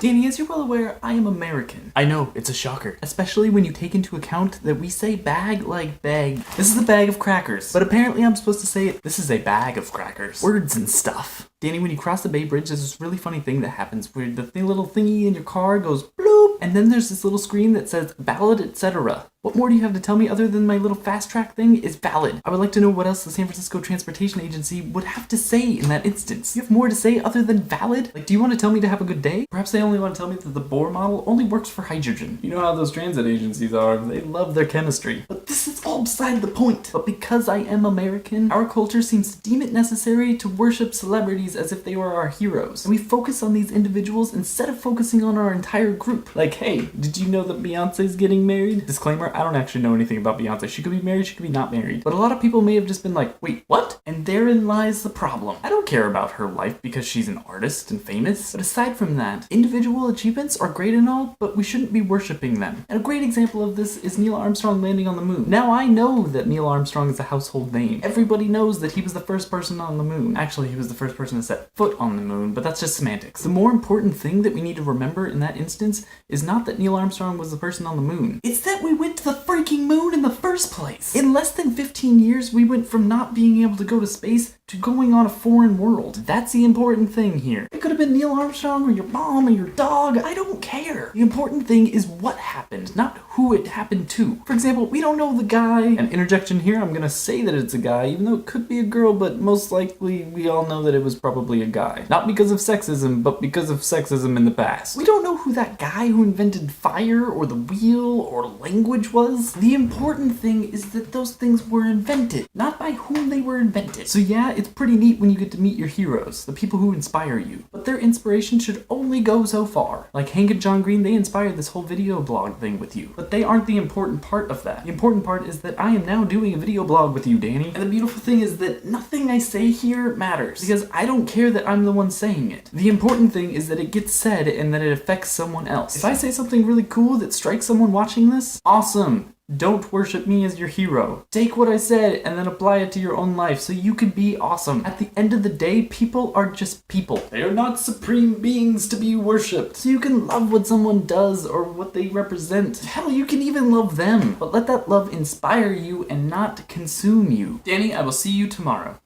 Danny, as you're well aware, I am American. I know, it's a shocker. Especially when you take into account that we say bag like bag. This is a bag of crackers. But apparently I'm supposed to say, this is a bag of crackers. Words and stuff. Danny, when you cross the Bay Bridge, there's this really funny thing that happens where the little thingy in your car goes bloop, and then there's this little screen that says valid, etc. What more do you have to tell me other than my little fast track thing is valid? I would like to know what else the San Francisco Transportation Agency would have to say in that instance. You have more to say other than valid? Like, do you want to tell me to have a good day? Perhaps they only want to tell me that the Bohr model only works for hydrogen. You know how those transit agencies are. They love their chemistry. But this is all beside the point. But because I am American, our culture seems to deem it necessary to worship celebrities as if they were our heroes. And we focus on these individuals instead of focusing on our entire group. Like, hey, did you know that Beyonce's getting married? Disclaimer, I don't actually know anything about Beyonce. She could be married, she could be not married. But a lot of people may have just been like, wait, what? And therein lies the problem. I don't care about her life because she's an artist and famous. But aside from that, individual achievements are great and all, but we shouldn't be worshiping them. And a great example of this is Neil Armstrong landing on the moon. Now I know that Neil Armstrong is a household name. Everybody knows that he was the first person on the moon. Actually, he was the first person to set foot on the moon, but that's just semantics. The more important thing that we need to remember in that instance is not that Neil Armstrong was the person on the moon. It's that we went to the freaking moon in the first place. In less than 15 years, we went from not being able to go to space to going on a foreign world. That's the important thing here. It could have been Neil Armstrong or your mom or your dog. I don't care. The important thing is what happened, not who it happened to. For example, we don't know the guy. An interjection here, I'm gonna say that it's a guy, even though it could be a girl, but most likely we all know that it was probably a guy. Not because of sexism, but because of sexism in the past. We don't know who that guy who invented fire or the wheel or language was. The important thing is that those things were invented, not by whom they were invented. So yeah, it's pretty neat when you get to meet your heroes, the people who inspire you. But their inspiration should only go so far. Like Hank and John Green, they inspired this whole video blog thing with you. But they aren't the important part of that. The important part is that I am now doing a video blog with you, Danny. And the beautiful thing is that nothing I say here matters, because I don't care that I'm the one saying it. The important thing is that it gets said and that it affects someone else. If I say something really cool that strikes someone watching this, awesome. Don't worship me as your hero. Take what I said and then apply it to your own life so you can be awesome. At the end of the day, people are just people. They are not supreme beings to be worshipped. So you can love what someone does or what they represent. Hell, you can even love them. But let that love inspire you and not consume you. Danny, I will see you tomorrow.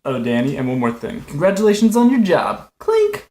Oh, Danny, and one more thing. Congratulations on your job. Clink!